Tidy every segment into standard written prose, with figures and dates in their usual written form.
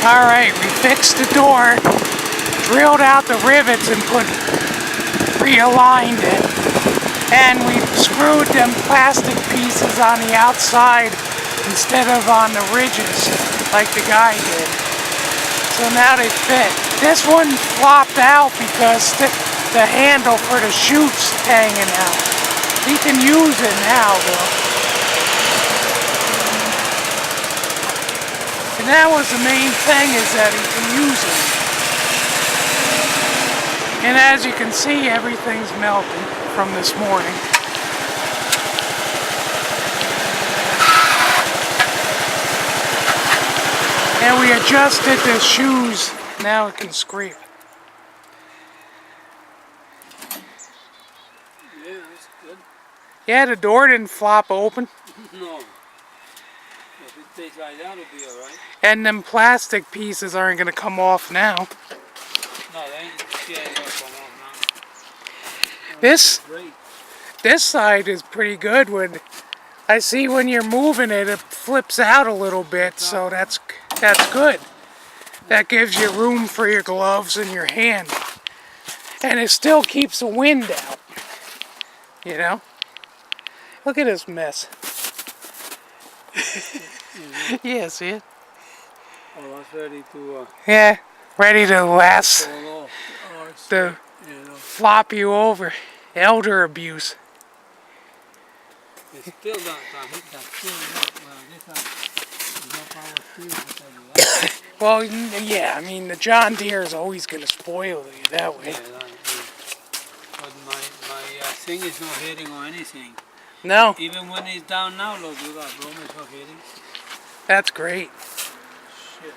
Alright, we fixed the door, drilled out the rivets and realigned it. And we screwed them plastic pieces on the outside instead of on the ridges like the guy did. So now they fit. This one flopped out because the handle for the chute's hanging out. He can use it now though. And that was the main thing, is that he can use it. And as you can see, everything's melting from this morning. And we adjusted the shoes. Now it can scrape. Yeah, that's good. Yeah, the door didn't flop open. No. If it stays like that, it'll be alright. And them plastic pieces aren't going to come off now. No, they ain't getting up on now. This side is pretty good. When I see when you're moving it, it flips out a little bit, so that's good. That gives you room for your gloves and your hand. And it still keeps the wind out. You know? Look at this mess. Yeah, see it? Oh, that's ready to... Yeah, ready to last. fall off. To flop you over. Elder abuse. It's still not hit that steel. Well, yeah, I mean, the John Deere is always going to spoil you that way. Yeah, but my thing is not hitting or anything. No. Even when it's down now, look, you got Bolens not hitting. That's great. Shit.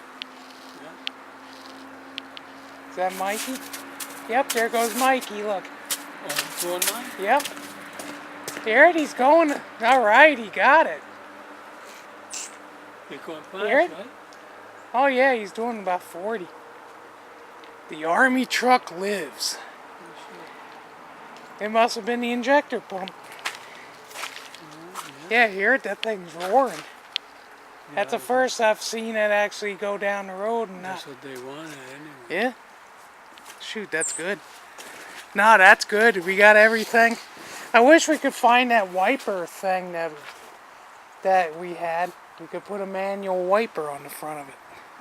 Yeah. Is that Mikey? Yep, there goes Mikey, look. Oh, 4-9? Yep. There it, he's going. All right, he got it. You're going fast, Hear it? right? Oh yeah, he's doing about 40. The army truck lives. It must have been the injector pump. Yeah, hear it? That thing's roaring. That's the first I've seen it actually go down the road and not. That's what they wanted anyway. Yeah. Shoot, that's good. No, that's good. We got everything. I wish we could find that wiper thing that we had. We could put a manual wiper on the front of it.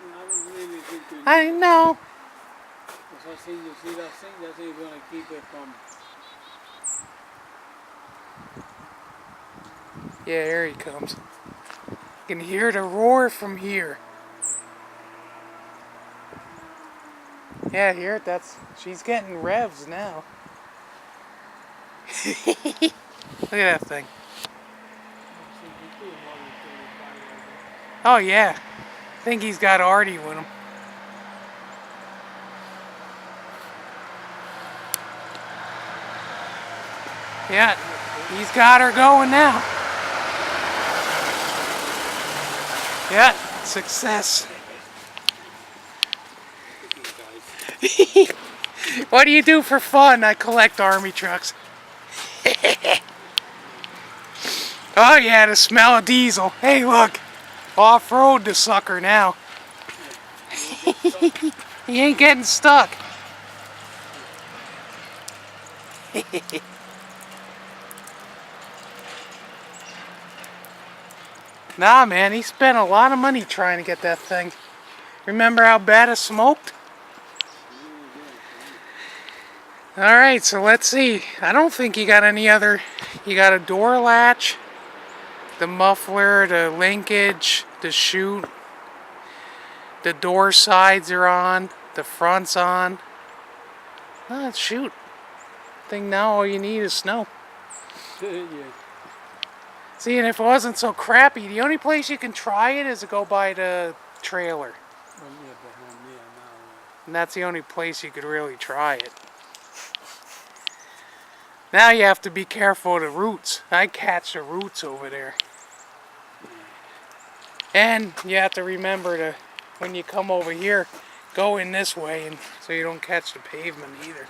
I don't really think you I know. Because I think you see that thing going to keep it from... Yeah, here he comes. You can hear the roar from here. Yeah, hear it? She's getting revs now. Look at that thing. Oh yeah. I think he's got Artie with him. Yeah, he's got her going now. Yeah, success. What do you do for fun? I collect army trucks. Oh yeah, the smell of diesel. Hey look, off-road the sucker now. He ain't getting stuck. Nah man, he spent a lot of money trying to get that thing. Remember how bad it smoked? Alright, so let's see. I don't think you got any other... You got a door latch, the muffler, the linkage, the chute. The door sides are on, the front's on. Oh, shoot. I think now all you need is snow. Yeah. See, and if it wasn't so crappy, the only place you can try it is to go by the trailer. And that's the only place you could really try it. Now you have to be careful of the roots. I catch the roots over there. And you have to remember to, when you come over here, go in this way, and so you don't catch the pavement either.